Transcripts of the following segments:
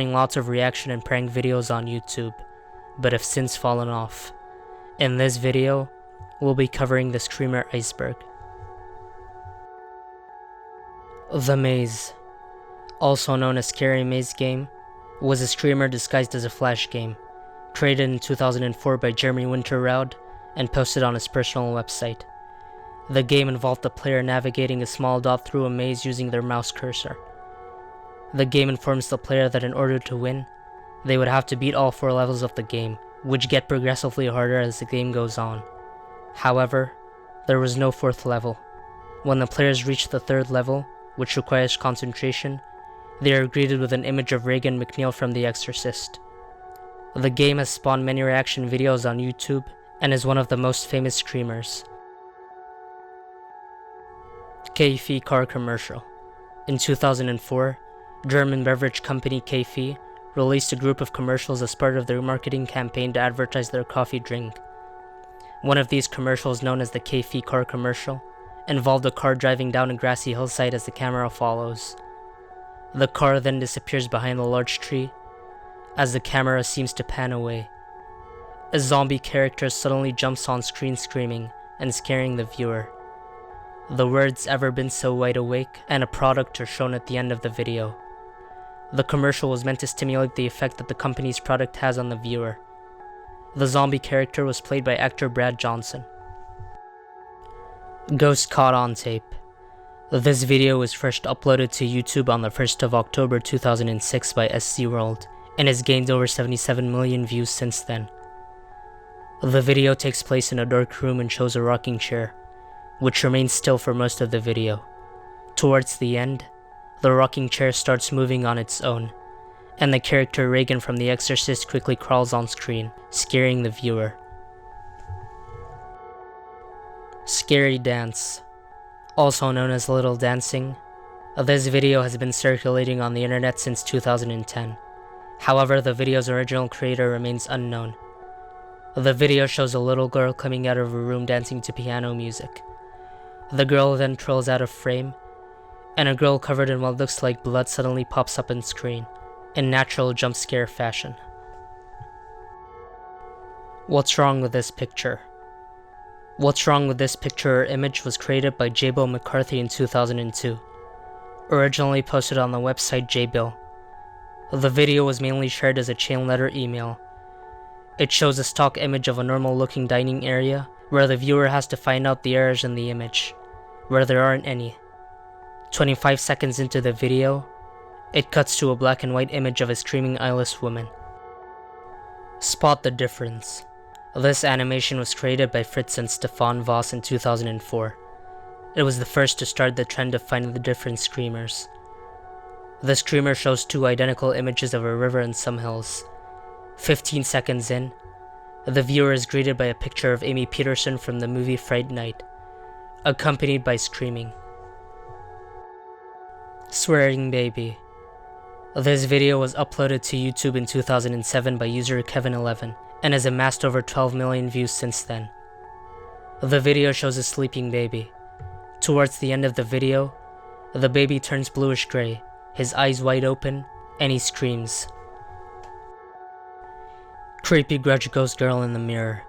lots of reaction and prank videos on YouTube, but have since fallen off. In this video, we'll be covering the Screamer iceberg. The Maze, also known as Scary Maze game, was a Screamer disguised as a Flash game, created in 2004 by Jeremy Winterroud and posted on his personal website. The game involved the player navigating a small dot through a maze using their mouse cursor. The game informs the player that in order to win, they would have to beat all 4 levels of the game, which get progressively harder as the game goes on. However, there was no 4th level. When the players reach the 3rd level, which requires concentration, they are greeted with an image of Reagan McNeil from The Exorcist. The game has spawned many reaction videos on YouTube and is one of the most famous Screamers. KFC car commercial. In 2004, German beverage company KFC released a group of commercials as part of their marketing campaign to advertise their coffee drink. One of these commercials, known as the KFC car commercial, involved a car driving down a grassy hillside as the camera follows. The car then disappears behind a large tree as the camera seems to pan away. A zombie character suddenly jumps on screen screaming and scaring the viewer. The words "ever been so wide awake" and a product are shown at the end of the video. The commercial was meant to stimulate the effect that the company's product has on the viewer. The zombie character was played by actor Brad Johnson. Ghost caught on tape. This video was first uploaded to YouTube on the 1st of October 2006 by SC World and has gained over 77 million views since then. The video takes place in a dark room and shows a rocking chair, which remains still for most of the video. Towards the end, the rocking chair starts moving on its own, and the character Reagan from The Exorcist quickly crawls on screen, scaring the viewer. Scary Dance, also known as Little Dancing. This video has been circulating on the internet since 2010. However, the video's original creator remains unknown. The video shows a little girl coming out of a room dancing to piano music. The girl then twirls out of frame, and a girl covered in what looks like blood suddenly pops up on screen, in natural jump scare fashion. What's wrong with this picture? What's wrong with this picture or image was created by J-Bill McCarthy in 2002, originally posted on the website J-Bill. The video was mainly shared as a chain letter email. It shows a stock image of a normal looking dining area where the viewer has to find out the errors in the image, where there aren't any. 25 seconds into the video, it cuts to a black and white image of a screaming eyeless woman. Spot the difference. This animation was created by Fritz and Stefan Voss in 2004. It was the first to start the trend of finding the different Screamers. The Screamer shows 2 identical images of a river and some hills. 15 seconds in, the viewer is greeted by a picture of Amy Peterson from the movie Fright Night, accompanied by screaming. Swearing Baby. This video was uploaded to YouTube in 2007 by user Kevin11 and has amassed over 12 million views since then. The video shows a sleeping baby. Towards the end of the video, the baby turns bluish gray, his eyes wide open, and he screams. Creepy Grudge Ghost Girl in the Mirror.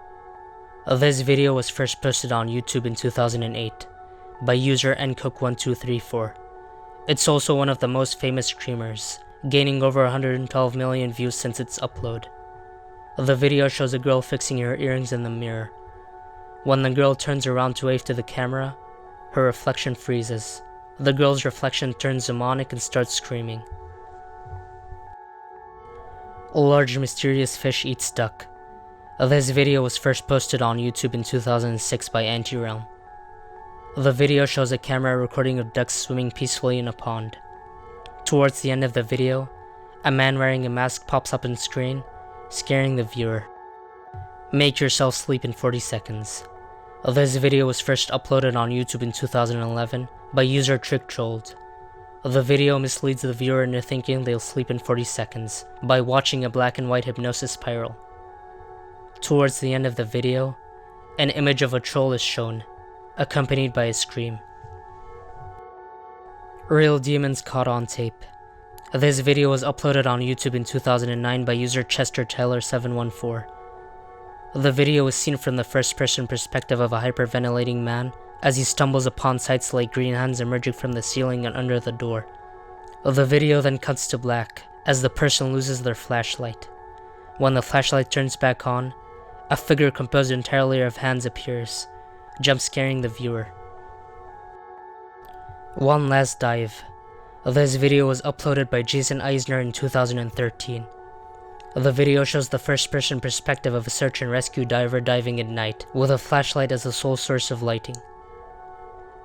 This video was first posted on YouTube in 2008 by user ncook1234. It's also one of the most famous Screamers, gaining over 112 million views since its upload. The video shows a girl fixing her earrings in the mirror. When the girl turns around to wave to the camera, her reflection freezes. The girl's reflection turns demonic and starts screaming. A large mysterious fish eats duck. This video was first posted on YouTube in 2006 by Anti-Realm. The video shows a camera recording of ducks swimming peacefully in a pond. Towards the end of the video, a man wearing a mask pops up on screen, scaring the viewer. Make yourself sleep in 40 seconds. This video was first uploaded on YouTube in 2011 by user TrickTrolled. The video misleads the viewer into thinking they'll sleep in 40 seconds by watching a black and white hypnosis spiral. Towards the end of the video, an image of a troll is shown, accompanied by a scream. Real demons caught on tape. This video was uploaded on YouTube in 2009 by user ChesterTaylor714. The video is seen from the first-person perspective of a hyperventilating man as he stumbles upon sights like green hands emerging from the ceiling and under the door. The video then cuts to black as the person loses their flashlight. When the flashlight turns back on, a figure composed entirely of hands appears, jump-scaring the viewer. One last dive. This video was uploaded by Jason Eisner in 2013. The video shows the first-person perspective of a search and rescue diver diving at night, with a flashlight as the sole source of lighting.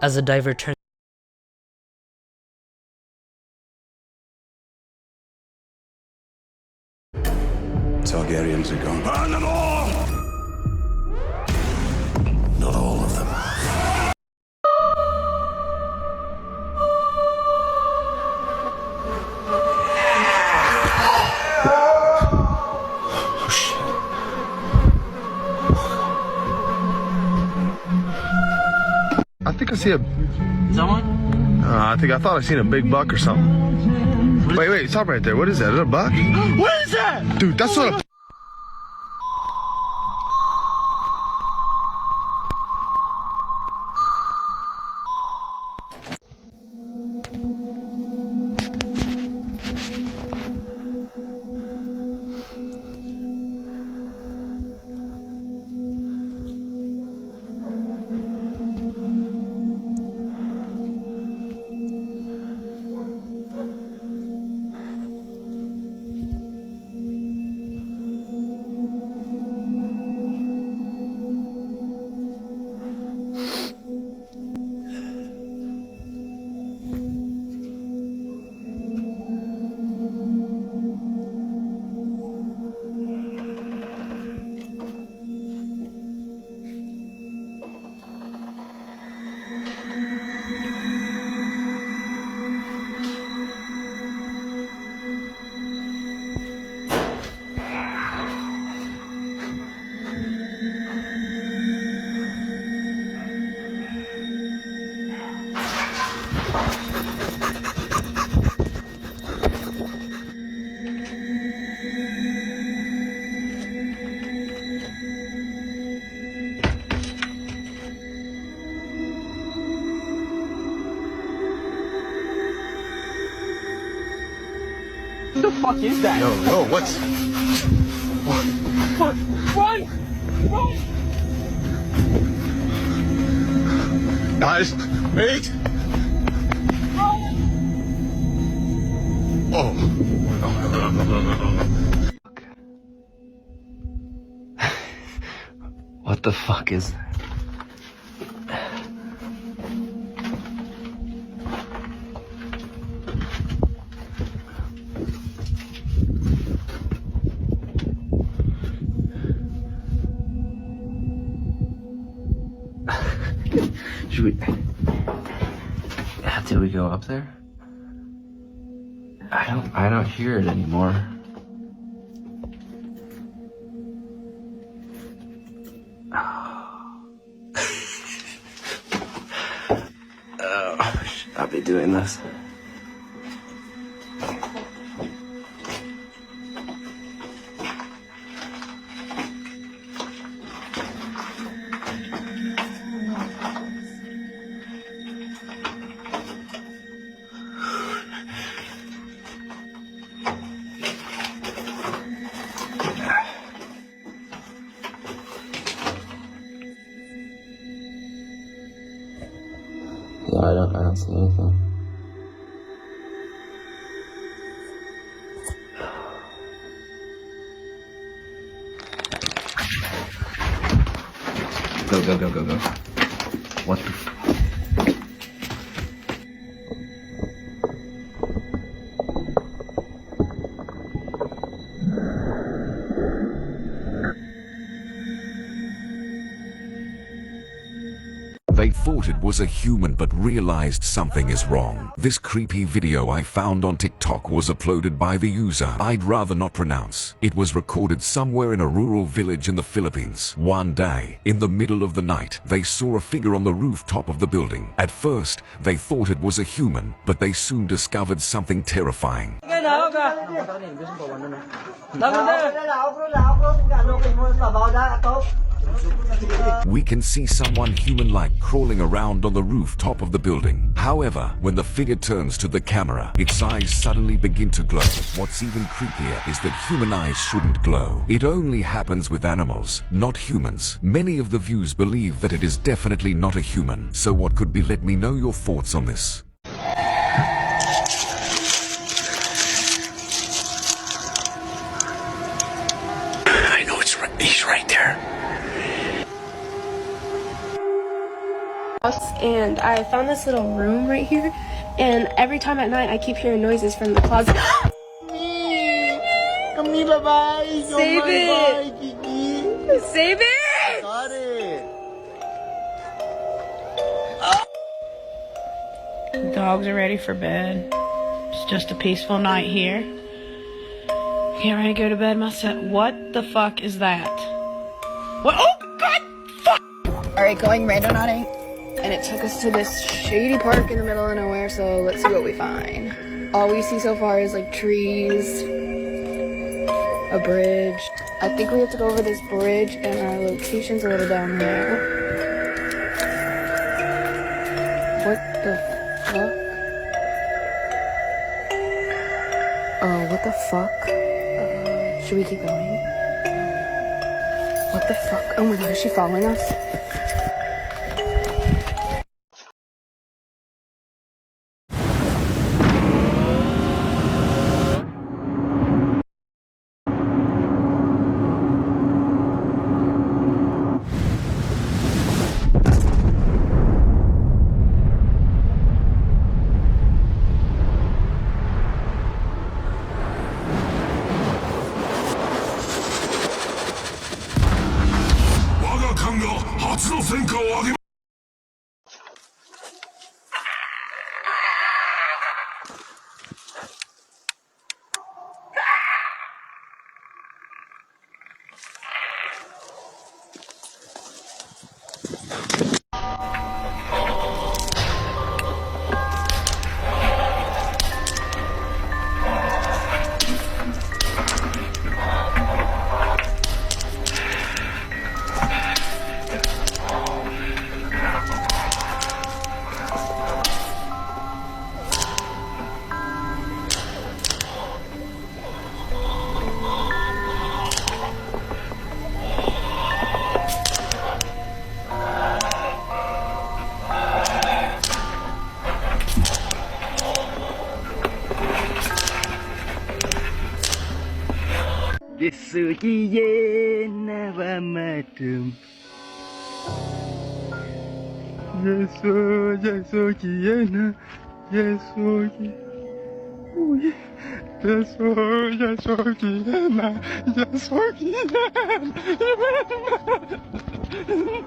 As the diver turns Targaryens are gone. Burn them all! Not all of them. Oh, shit. I think I see a... Someone? I thought I seen a big buck or something. Wait, stop right there. What is that? Is that a buck? What is that? Dude, that's not a... What the fuck is that? No, what's... Run! Run! Guys, wait! Oh. What the fuck is that? Should we... Did we go up there? I don't hear it anymore. Oh, should I be doing this? Yeah, I don't see anything. Go. What the f... They thought it was a human but realized something is wrong. This creepy video I found on TikTok was uploaded by the user I'd rather not pronounce. It was recorded somewhere in a rural village in the Philippines. One day, in the middle of the night, they saw a figure on the rooftop of the building. At first, they thought it was a human, but they soon discovered something terrifying. We can see someone human-like crawling around on the rooftop of the building. However, when the figure turns to the camera, its eyes suddenly begin to glow. What's even creepier is that human eyes shouldn't glow. It only happens with animals, not humans. Many of the views believe that it is definitely not a human. So what could be? Let me know your thoughts on this. I know he's right there. And I found this little room right here, and every time at night I keep hearing noises from the closet. Camila, bye. Save it. Kiki. Save it! Got it. The dogs are ready for bed. It's just a peaceful night here. Get ready to go to bed myself. What the fuck is that? What? Oh, God! Fuck! Alright, going randonauting, and it took us to this shady park in the middle of nowhere, so let's see what we find. All we see so far is like trees, a bridge. I think we have to go over this bridge, and our location's a little down there. What the fuck? Oh, what the fuck? Should we keep going? What the fuck? Oh my god, is she following us?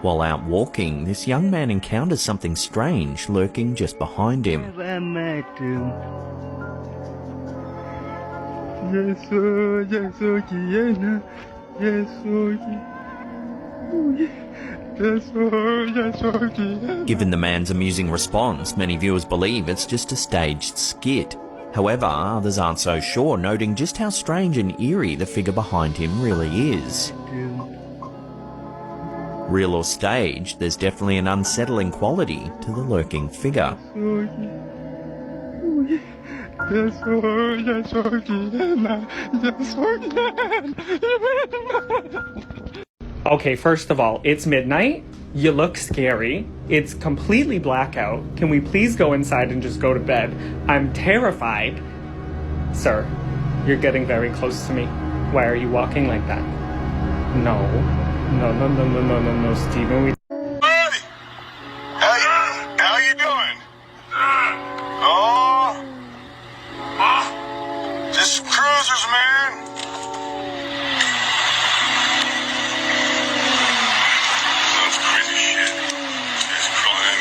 While out walking, this young man encounters something strange lurking just behind him. Given the man's amusing response, many viewers believe it's just a staged skit. However, others aren't so sure, noting just how strange and eerie the figure behind him really is. Real or staged, there's definitely an unsettling quality to the lurking figure. Okay, first of all, it's midnight. You look scary. It's completely blackout. Can we please go inside and just go to bed? I'm terrified. Sir, you're getting very close to me. Why are you walking like that? No. No, Steven. How you doing? Just cruisers, man. Sounds crazy shit. Just crawling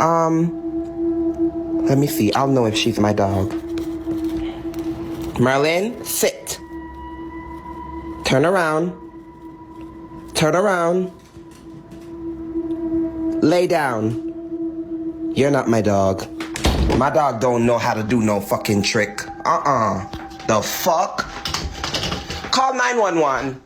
Let me see. I'll know if she's my dog. Merlin, sit. Turn around. Turn around. Lay down. You're not my dog. My dog don't know how to do no fucking trick. The fuck? Call 911.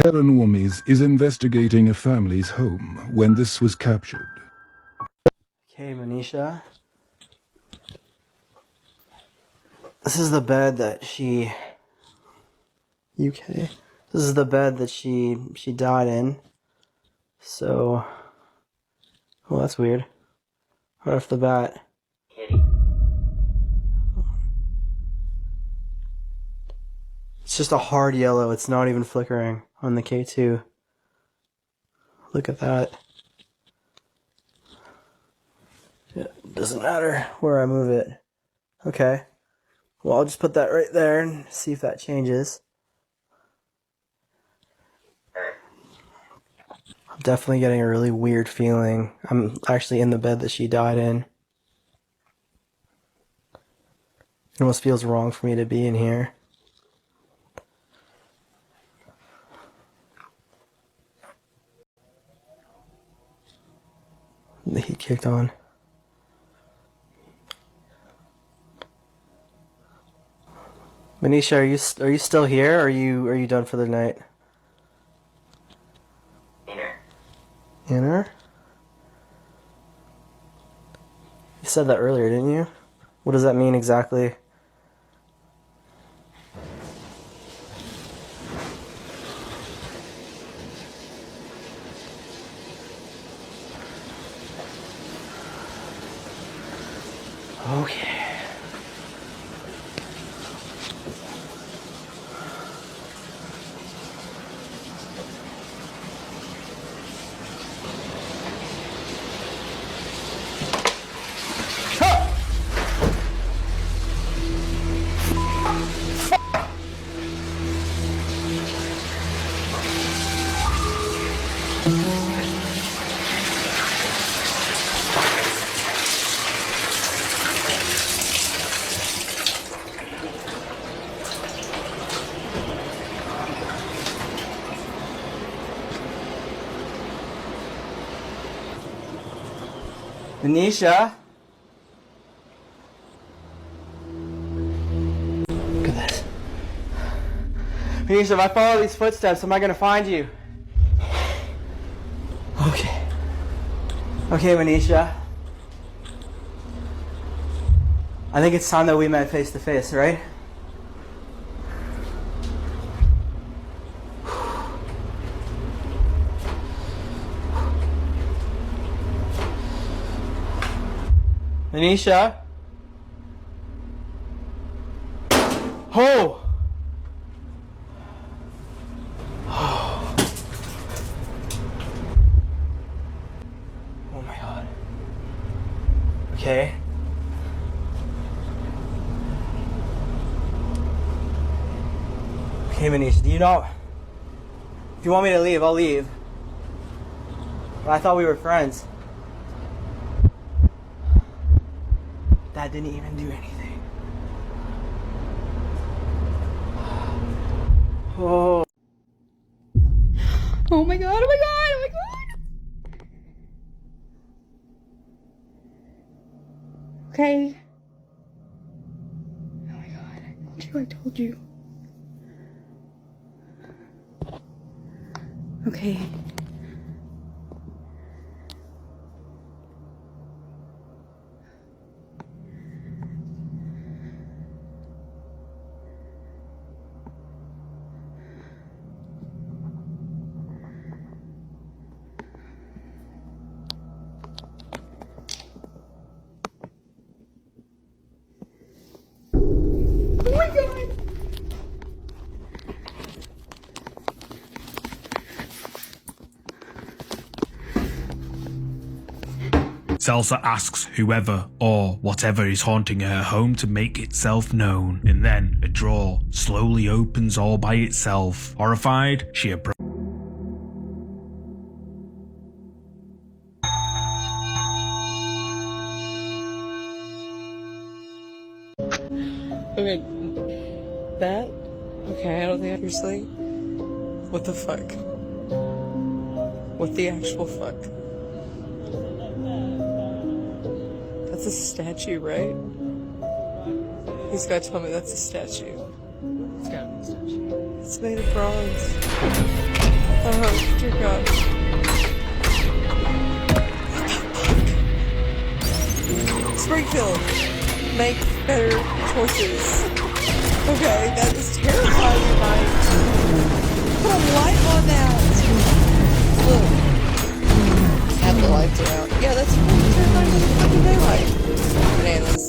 Helen Woomies is investigating a family's home when this was captured. Okay, Manisha. This is the bed that she... UK. This is the bed that she died in. So... Well, that's weird. Right off the bat. It's just a hard yellow. It's not even flickering on the K2. Look at that. It doesn't matter where I move it. Okay. Well, I'll just put that right there and see if that changes. I'm definitely getting a really weird feeling. I'm actually in the bed that she died in. It almost feels wrong for me to be in here. The heat kicked on. Manisha, are you still here, or are you done for the night? Inner? You said that earlier, didn't you? What does that mean exactly? Okay. Manisha? Look at this. Manisha, if I follow these footsteps, am I gonna find you? Okay. Okay, Manisha. I think it's time that we met face to face, right? Manisha? Oh! Oh my god. Okay. Okay, Manish, do you know... If you want me to leave, I'll leave. But I thought we were friends. That didn't even do anything. Oh. Oh my god, oh my god, oh my god! Okay. Oh my god, I told you. Okay. Oh my god! Salsa asks whoever or whatever is haunting her home to make itself known, and then a drawer slowly opens all by itself. Horrified, she approaches. Okay, that? Okay, I don't think you're saying. What the fuck? What the actual fuck? That's a statue, right? He's gotta tell me that's a statue. It's gotta be a statue. It's made of bronze. Oh, dear God. Springfield, make better choices. Okay, that is terrifying at night. Put a light on that. Look. Half the lights are out. Yeah, that's terrifying in the fucking daylight. Bananas.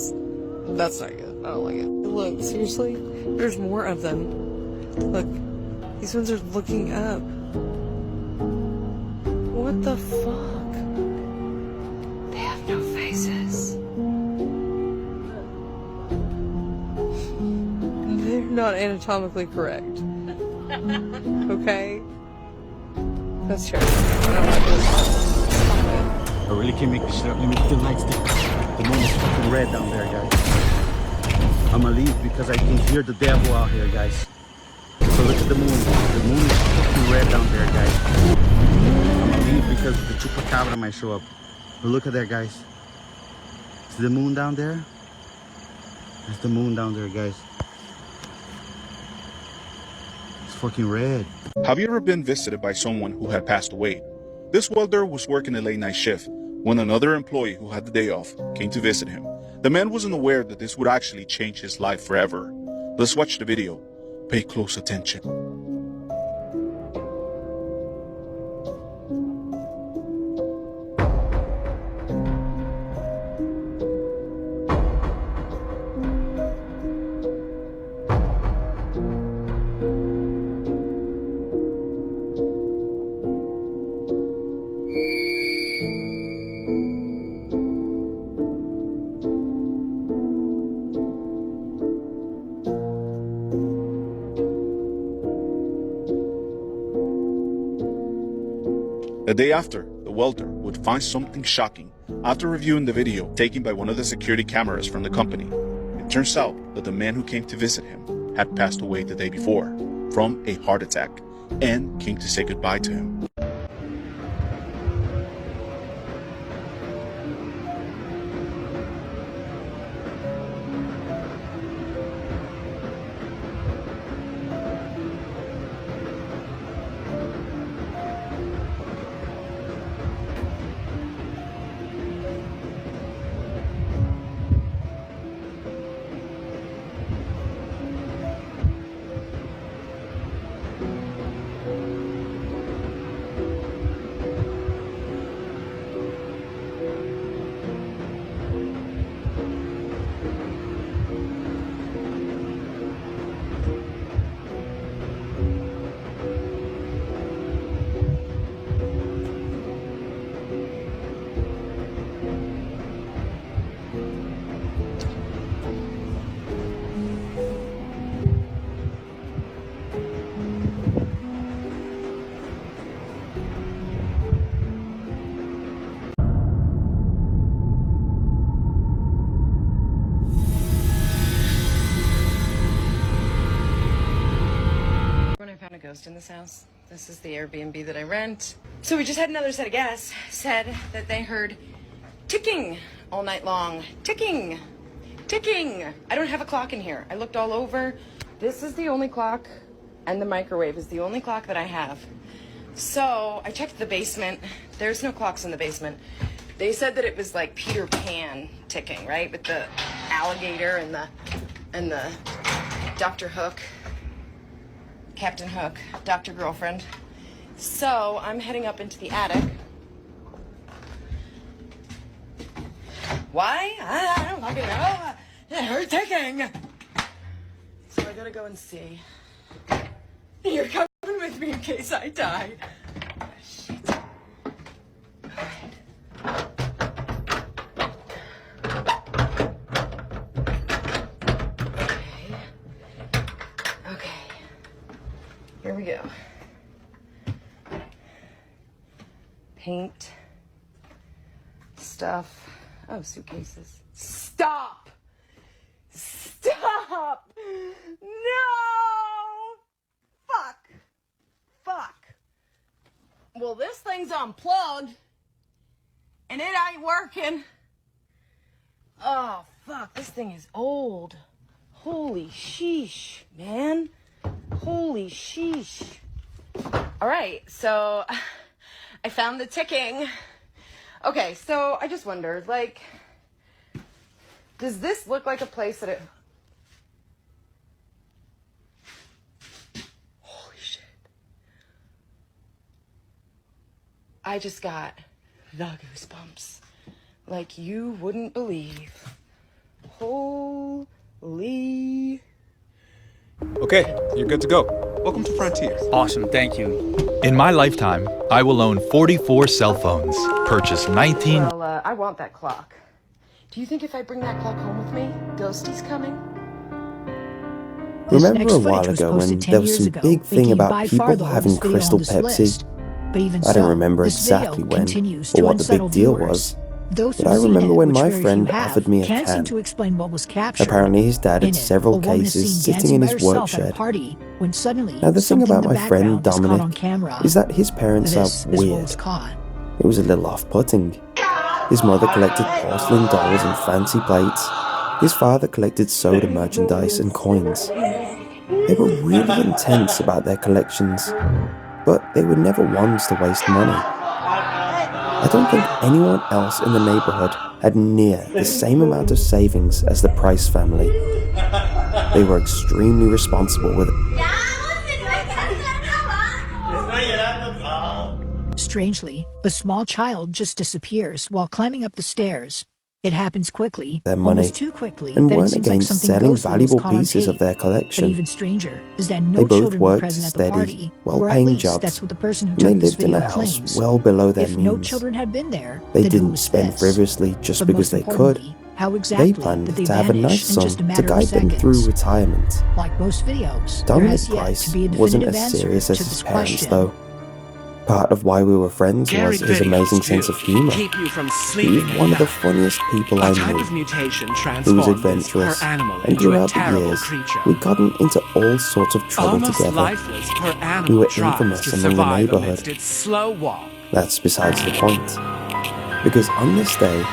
That's not good. I don't like it. Look, seriously? There's more of them. Look. These ones are looking up. What the fuck? They have no faces. They're not anatomically correct. Okay? That's terrifying. I'm not doing that. I really can't make this up. Let me get the lights there. The moon is fucking red down there, guys. I'ma leave because I can hear the devil out here, guys. So look at the moon. The moon is fucking red down there, guys. I'ma leave because the chupacabra might show up. But look at that, guys. See the moon down there? There's the moon down there, guys. It's fucking red. Have you ever been visited by someone who had passed away? This welder was working a late night shift when another employee who had the day off came to visit him. The man wasn't aware that this would actually change his life forever. Let's watch the video. Pay close attention. The day after, the welder would find something shocking after reviewing the video taken by one of the security cameras from the company. It turns out that the man who came to visit him had passed away the day before from a heart attack and came to say goodbye to him. ghost in this house. This is the Airbnb that I rent. So we just had another set of guests said that they heard ticking all night long. Ticking. Ticking. I don't have a clock in here. I looked all over. This is the only clock, and the microwave is the only clock that I have. So I checked the basement. There's no clocks in the basement. They said that it was like Peter Pan ticking, right? With the alligator and the Dr. Hook, Captain Hook, Dr. Girlfriend. So I'm heading up into the attic. Why? I don't fucking know. It hurt ticking. So I gotta go and see. You're coming with me in case I die. Shit. Okay. Here we go. Paint. Stuff. Oh, suitcases. Stop! Stop! No! Fuck. Fuck. Well, this thing's unplugged. And it ain't working. Oh, fuck. This thing is old. Holy sheesh, man. Holy sheesh. Alright, so I found the ticking. Okay, so I just wondered, like, does this look like a place that it... Holy shit. I just got the goosebumps. Like you wouldn't believe. Holy... Okay, you're good to go. Welcome to Frontier. Awesome, thank you. In my lifetime, I will own 44 cell phones, purchase 19... Well, I want that clock. Do you think if I bring that clock home with me, Ghosty's coming? Remember a while ago when there was some big thing about people having Crystal Pepsi? I don't remember exactly when or what the big deal was, but I remember when my friend offered me a can. Apparently his dad had several cases sitting in his work shed. Now the thing about my friend Dominic is that his parents are weird. It was a little off-putting. His mother collected porcelain dolls and fancy plates. His father collected soda merchandise and coins. They were really intense about their collections, but they were never ones to waste money. I don't think anyone else in the neighborhood had near the same amount of savings as the Price family. They were extremely responsible with it. Strangely, a small child just disappears while climbing up the stairs. It happens quickly, Their money, almost too quickly, and that it weren't seems like against something selling ghostly was valuable caught on pieces tape. of their But collection. even stranger is that no They both children were worked present at the steady, party, or at well-paying least jobs, that's what the person who and they took this lived in a video house claims. well below their If no means. children had been there, They then who didn't was spend this? frivolously just But because most they could. importantly, how exactly They planned did they to have a vanish nice in son just a to matter of guide them seconds? through retirement. Like most videos, there Dominic has yet Price to be a wasn't definitive as answer serious as to his this parents, question. though. Part of why we were friends was his amazing sense of humor. Keep you from He sleeping was one of the enough. funniest people I A type knew. of mutation He was transformed this adventurous, per animal and into a throughout the terrible years, creature. we'd gotten into all sorts of trouble Almost together. lifeless per animal We were tries infamous to among the survive neighborhood. amidst its slow walk. That's besides the point. Because on this day,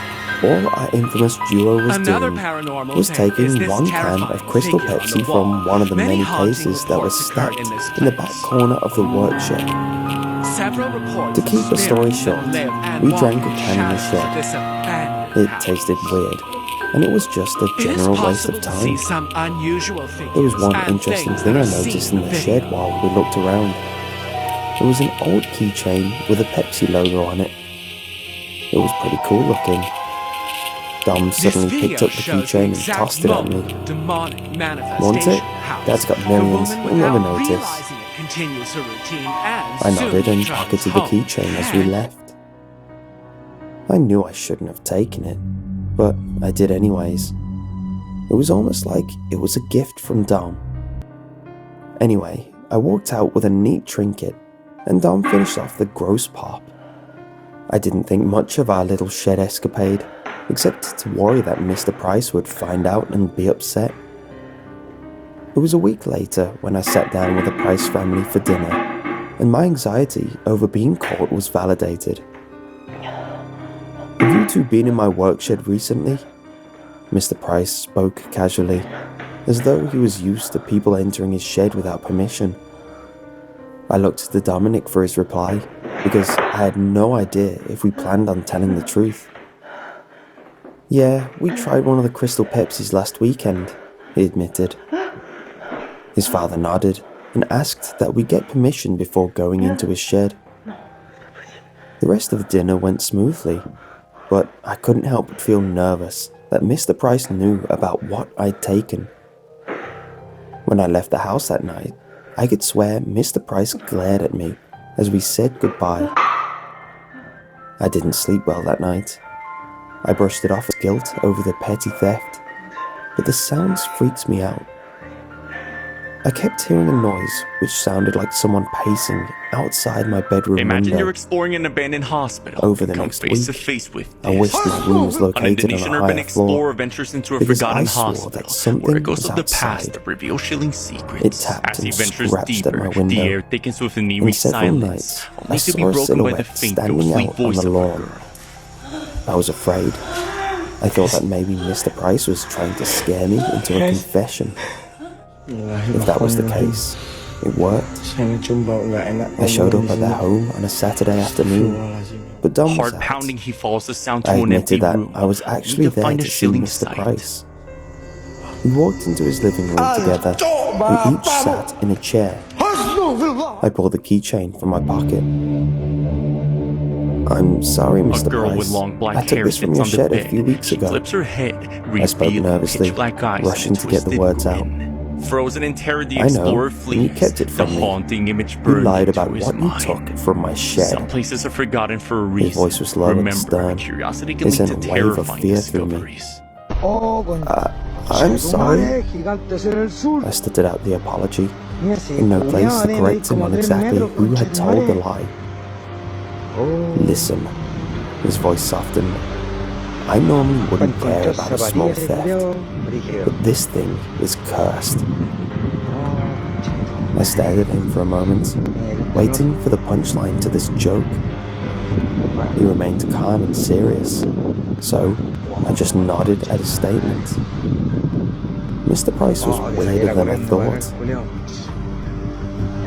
all our infamous duo was Another doing paranormal was tale is taking this one can terrifying of Crystal figure on the Pepsi wall. from one of the Many many haunting cases that was reports occurred stacked in this in the back corner of the work shed. Several reports To keep the story of spirits short, that live and we walk drank a in can in the shadows of this shed. abandoned It house. tasted weird, and it was just a It is general waste possible of to see time. some unusual figures There was one and interesting things thing that I are seen noticed in the video. shed while we looked around. There was an old keychain with a Pepsi logo on it. It was pretty cool looking. Dom suddenly picked up the keychain and tossed it at me. Demonic Want manifestation it? Dad's got millions, The woman, we'll never without notice. realizing it, continues her routine and I soon nodded and returns pocketed the home. keychain as we left. I knew I shouldn't have taken it, but I did anyways. It was almost like it was a gift from Dom. Anyway, I walked out with a neat trinket, and Dom finished off the gross pop. I didn't think much of our little shed escapade, except to worry that Mr. Price would find out and be upset. It was a week later when I sat down with the Price family for dinner, and my anxiety over being caught was validated. "Have you two been in my work shed recently?" Mr. Price spoke casually, as though he was used to people entering his shed without permission. I looked to Dominic for his reply, because I had no idea if we planned on telling the truth. "Yeah, we tried one of the Crystal Pepsis last weekend," he admitted. His father nodded and asked that we get permission before going into his shed. The rest of the dinner went smoothly, but I couldn't help but feel nervous that Mr. Price knew about what I'd taken. When I left the house that night, I could swear Mr. Price glared at me as we said goodbye. I didn't sleep well that night. I brushed it off as guilt over the petty theft, but the sounds freaked me out. I kept hearing a noise which sounded like someone pacing outside my bedroom Imagine window. you're exploring an abandoned hospital. Over the Come next face week, to face with I wish this room was An located on Indonesian a urban higher floor, explorer ventures into a because I forgotten swore hospital that something where ghosts was of the past outside. reveal chilling It secrets. tapped As he and ventures scratched at deeper, my window. the air thickens with an eerie And several silence, nights, I only to be saw a broken by the silhouette faint standing ghostly out on voice the of a lawn. girl. I was afraid. I thought that maybe Mr. Price was trying to scare me into a confession. If that was the case, it worked. I showed up at their home on a Saturday afternoon, but Dom was Heart out. pounding, he follows the sound to I an empty admitted that room. I was actually only to there find a to see chilling Mr. sight. Price. We walked into his living room together, and each sat in a chair. I pulled the keychain from my pocket. "I'm sorry, Mr. A girl Price. with long black I took hair this from sits your on the shed a bed. few weeks She ago." flips her head, I spoke revealing nervously, pitch-black eyes and rushing to get the twisted words out. grin. Frozen in terror, the "I know, explorer and you flees. kept it from the me. haunting image You burned lied into about his what you mind. took from my shed." Some places are forgotten for a reason. His voice was low and Remember, stern. curiosity can It lead to sent a wave of terrifying fear through me. discoveries. I'm sorry. I stuttered out the apology, in no place to correct him on exactly who had told the lie. "Listen," his voice softened. "I normally wouldn't care about a small theft, but this thing is cursed." I stared at him for a moment, waiting for the punchline to this joke. He remained calm and serious, so I just nodded at his statement. Mr. Price was weirder than I thought.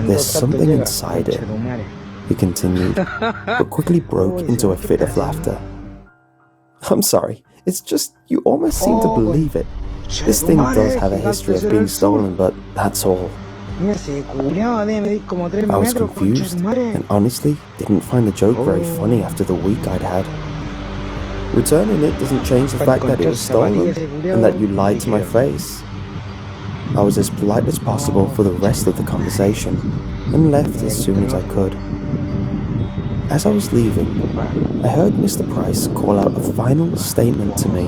"There's something inside it," he continued, but quickly broke into a fit of laughter. "I'm sorry, it's just you almost seem to believe it. This thing does have a history of being stolen, but that's all." I was confused and honestly didn't find the joke very funny after the week I'd had. "Returning it doesn't change the fact that it was stolen and that you lied to my face." I was as polite as possible for the rest of the conversation and left as soon as I could. As I was leaving, I heard Mr. Price call out a final statement to me.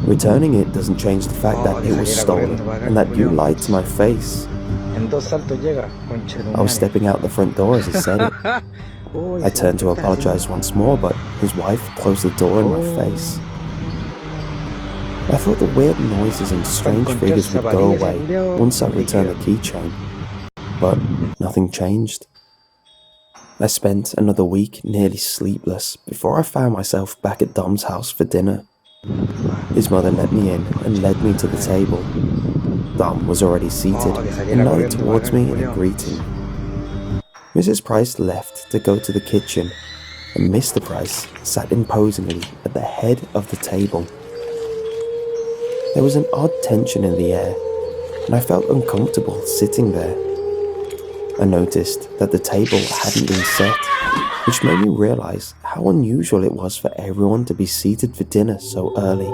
"Returning it doesn't change the fact that it was stolen and that you lied to my face." I was stepping out the front door as he said it. I turned to apologize once more, but his wife closed the door in my face. I thought the weird noises and strange figures would go away once I returned the keychain, but nothing changed. I spent another week nearly sleepless before I found myself back at Dom's house for dinner. His mother let me in and led me to the table. Dom was already seated and nodded towards me in a greeting. Mrs. Price left to go to the kitchen, and Mr. Price sat imposingly at the head of the table. There was an odd tension in the air, and I felt uncomfortable sitting there. I noticed that the table hadn't been set, which made me realize how unusual it was for everyone to be seated for dinner so early.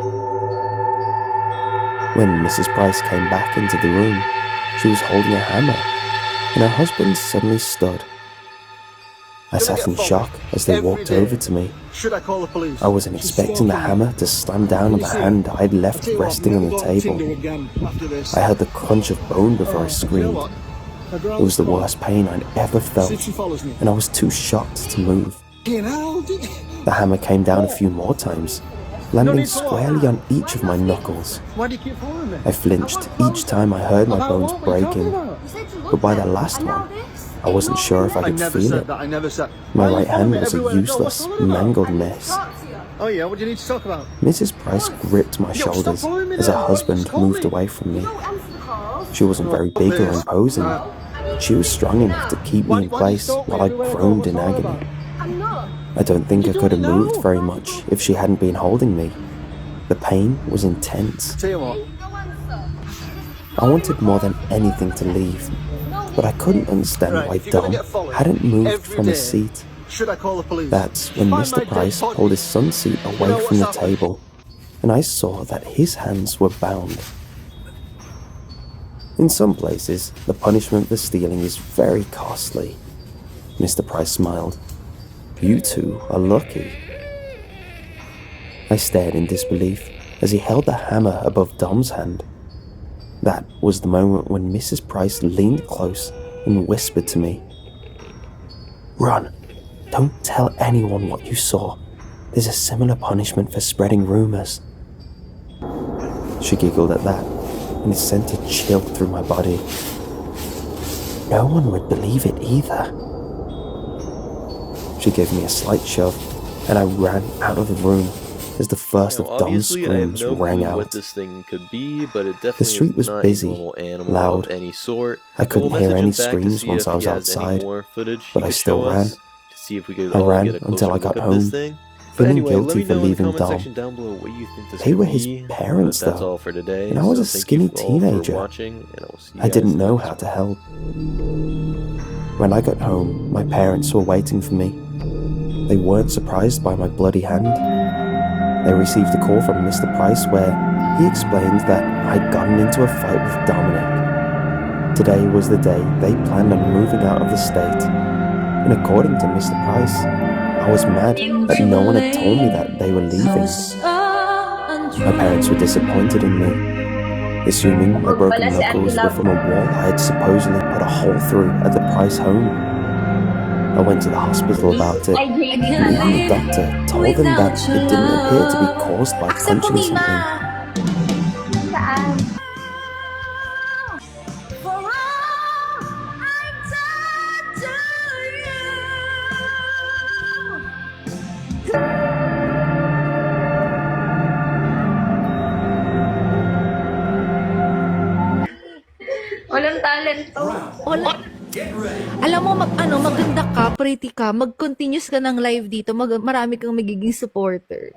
When Mrs. Price came back into the room, she was holding a hammer, and her husband suddenly stood. I sat in shock as they walked over to me. Should I call the police? I wasn't expecting the hammer to slam down on the hand I'd left resting on the table. I heard the crunch of bone before I screamed. It was the worst pain I'd ever felt, and I was too shocked to move. The hammer came down a few more times, landing squarely on each of my knuckles. Why do you keep following me? I flinched each time I heard my bones breaking, but by the last one, I wasn't sure if I could feel it. I never said. My right hand was a useless, mangled mess. Oh yeah, what do you need to talk about? Mrs. Price gripped my shoulders as her husband moved away from me. She wasn't very big or imposing. She was strong enough to keep me in place while I groaned in agony. I don't think I could have moved very much if she hadn't been holding me. The pain was intense. Tell you what. I wanted more than anything to leave, but I couldn't understand why Dom hadn't moved from his seat. Should I call the police? That's when Mr. Price pulled his son's seat away from the table, and I saw that his hands were bound. In some places, the punishment for stealing is very costly. Mr. Price smiled. You two are lucky. I stared in disbelief as he held the hammer above Dom's hand. That was the moment when Mrs. Price leaned close and whispered to me, "Run. Don't tell anyone what you saw. There's a similar punishment for spreading rumors." She giggled at that, and it sent a chill through my body. No one would believe it either. She gave me a slight shove, and I ran out of the room as the first of Dom's screams rang out. What this thing could be, but it definitely The street was is not busy, a normal animal loud. of any sort. I couldn't We'll hear message any him back to screams see once if I he was has any outside, more footage but he I could still show ran. us, to see if we could I all ran get a until I closer got look at this home, thing. But feeling anyway, let guilty me for know in the leaving comment Dom. section down below what you think this They could were be, his parents, but that's though, all for today. and I was so a thank skinny you all for teenager. watching, and I will see you I didn't guys know next how to help. When I got home, my parents were waiting for me. They weren't surprised by my bloody hand. They received a call from Mr. Price where he explained that I'd gotten into a fight with Dominic. Today was the day they planned on moving out of the state, and according to Mr. Price, I was mad that no one had told me that they were leaving. My parents were disappointed in me, assuming my broken knuckles were from a wall I had supposedly put a hole through at the Price home. I went to the hospital about it, and the doctor told them that it didn't appear to be caused by punching something. Walang talent to. Alam mo, maganda ka, pretty ka, mag-continuous ka ng live dito, marami kang magiging supporter.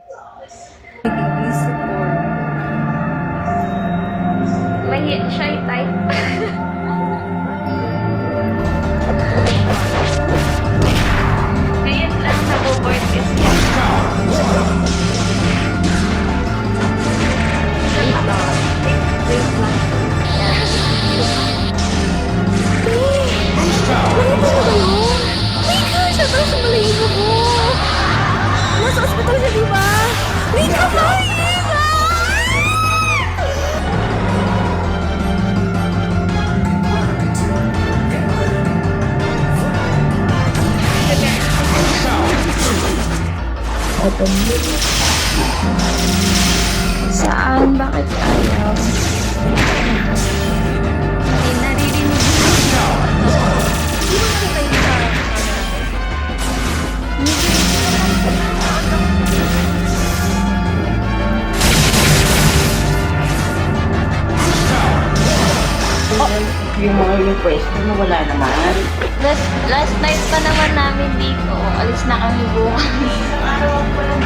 Magiging supporter. May shy type. Ngayon lang nabo-board kasi. Wait lang. Nakita mo ba yun? Mika! Siya daw sa malayo ko! Nasa ospital siya, diba? Mika, Mika! Saan? Bakit ayaw? Yung mga request mo, wala naman. Last night pa naman namin dito. Alis na kami bukas. Araw ko lang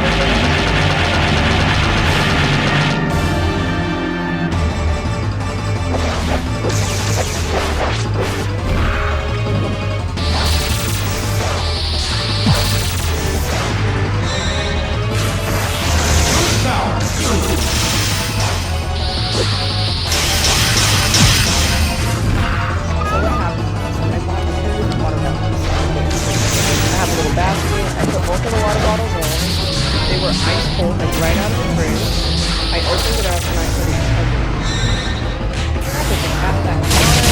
basket. I put both of the water bottles in. They were ice cold, like right out of the fridge. I opened it up and I started chugging. I took a half that water,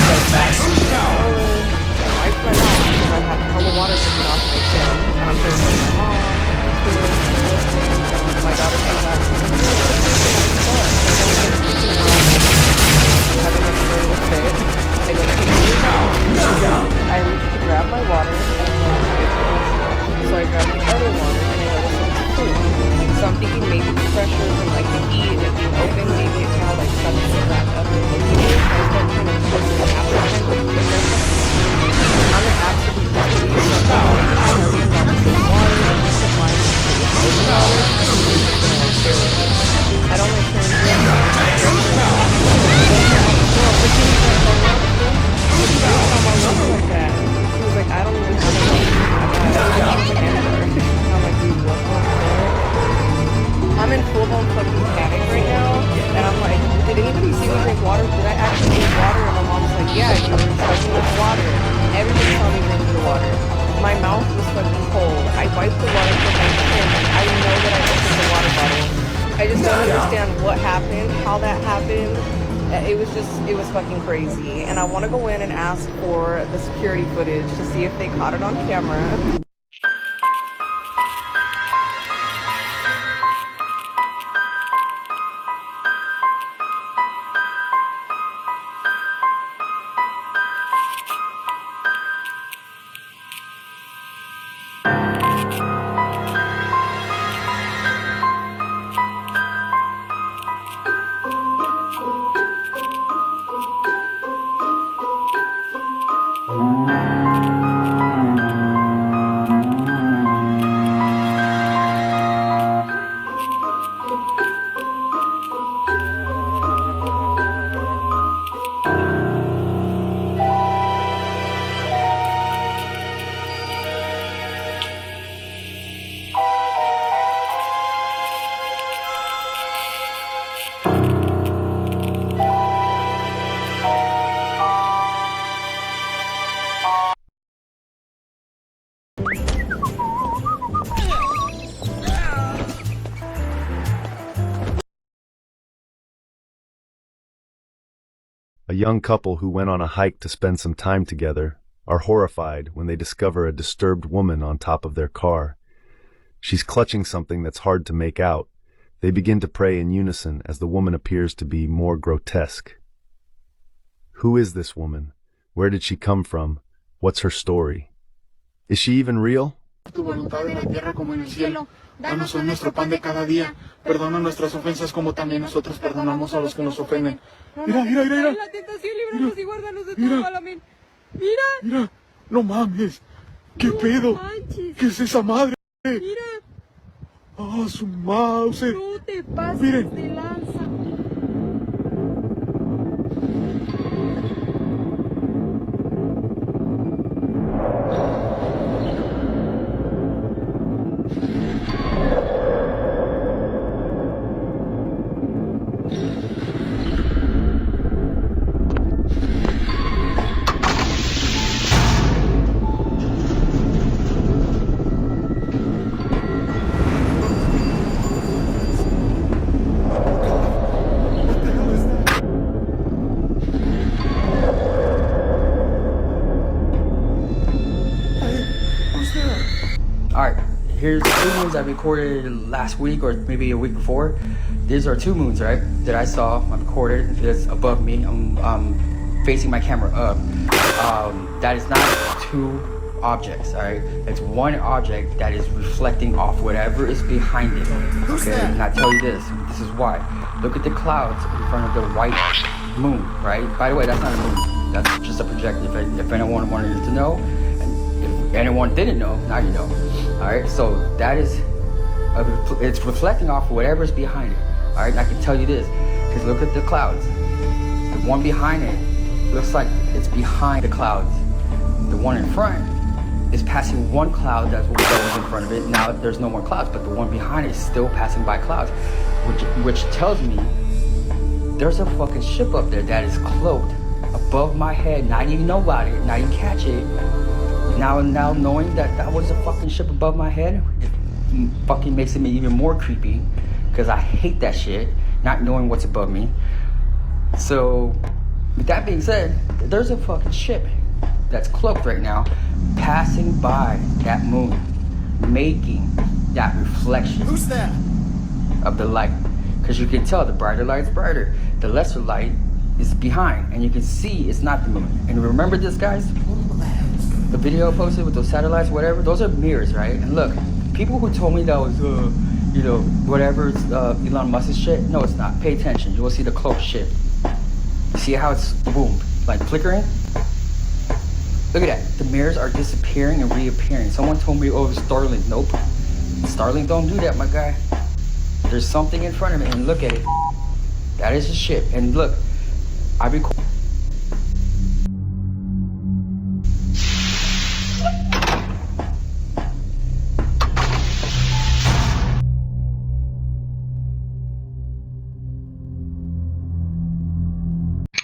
went back to the shower, wiped my mouth because I had hella water dripping off my chin. And I'm just like, Mom, my daughter came So I'm thinking maybe the pressure from like the heat and it being open, maybe it's kind of like sucking it back up and looking at it. So I start trying to push the app behind the camera. I'm an absolute disbeliever of how everything's obviously water and this is mine is open water. I don't like sharing it. Like that. He was like, I don't even have a I'm like, dude, what the fuck? I'm in full-blown fucking panic right now, and I'm like, did anybody see me drink water? Did I actually drink water? And my mom's like, yeah, you were sucking up water. Everybody saw me drinking the water. My mouth was fucking cold. I wiped the water from my chin. I know that I opened the water bottle. I just don't understand what happened, how that happened. It was fucking crazy. And I want to go in and ask for the security footage to see if they caught it on camera. A young couple who went on a hike to spend some time together are horrified when they discover a disturbed woman on top of their car. She's clutching something that's hard to make out. They begin to pray in unison as the woman appears to be more grotesque. Who is this woman? Where did she come from? What's her story? Is she even real? Tu voluntad en la tierra como en el cielo. Danos hoy nuestro pan de cada día. Perdona nuestras ofensas como también nosotros perdonamos a los que nos ofenden. Mira, mira, mira, mira. La tentación, líbranos y guárdanos de todo mal, amén. Mira. Mira, no mames. ¿Qué pedo? Manches. ¿Qué es esa madre? Mira. Ah, su mouse. No te pases Miren. de lanza. Alright, here's the 2 moons I recorded last week or maybe a week before. These are 2 moons, right, that I saw, I recorded. It's above me. I'm facing my camera up. That is not 2 objects, alright? It's 1 object that is reflecting off whatever is behind it. Okay, and I tell you this is why. Look at the clouds in front of the white moon, right? By the way, that's not a moon. That's just a projector. If anyone wanted to know, and if anyone didn't know, now you know. Alright, so that is, it's reflecting off whatever's behind it. Alright, I can tell you this, because look at the clouds. The one behind it looks like it's behind the clouds. The one in front is passing 1 cloud that was in front of it. Now there's no more clouds, but the one behind it is still passing by clouds, which tells me there's a fucking ship up there that is cloaked above my head, and I didn't even know about it, and I didn't catch it. Now knowing that that was a fucking ship above my head, it fucking makes it even more creepy, because I hate that shit, not knowing what's above me. So, with that being said, there's a fucking ship that's cloaked right now, passing by that moon, making that reflection. Who's that? Of the light. Because you can tell the brighter light's brighter, the lesser light is behind, and you can see it's not the moon. And remember this, guys? The video I posted with those satellites, whatever, those are mirrors, right? And look, people who told me that was you know, whatever Elon Musk's shit. No, it's not. Pay attention. You will see the close shit. See how it's boom, like flickering? Look at that. The mirrors are disappearing and reappearing. Someone told me, oh, it's Starlink. Nope. Starlink don't do that, my guy. There's something in front of me, and look at it. That is the ship. And look, I record.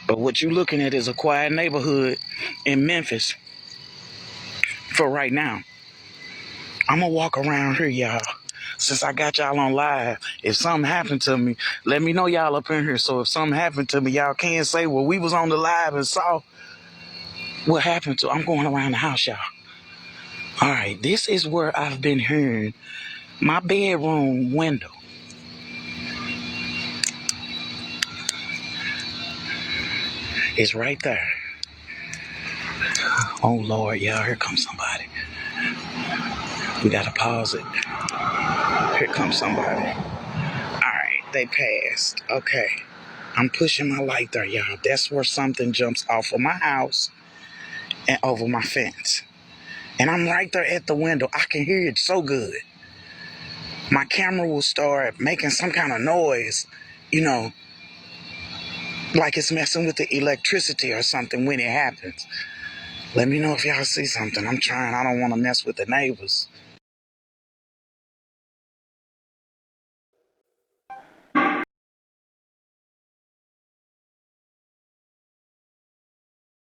But what you looking at is a quiet neighborhood in Memphis for right now. I'm gonna walk around here, y'all. Since I got y'all on live, if something happened to me, let me know y'all up in here. So if something happened to me, y'all can't say, well, we was on the live and saw what happened to. I'm going around the house, y'all. All right, this is where I've been hearing my bedroom window. It's right there. Oh, Lord, y'all, here comes somebody. We gotta pause it. Here comes somebody. All right, they passed. Okay. I'm pushing my light there, y'all. That's where something jumps off of my house and over my fence. And I'm right there at the window. I can hear it so good. My camera will start making some kind of noise, you know, like it's messing with the electricity or something when it happens. Let me know if y'all see something. I'm trying. I don't want to mess with the neighbors.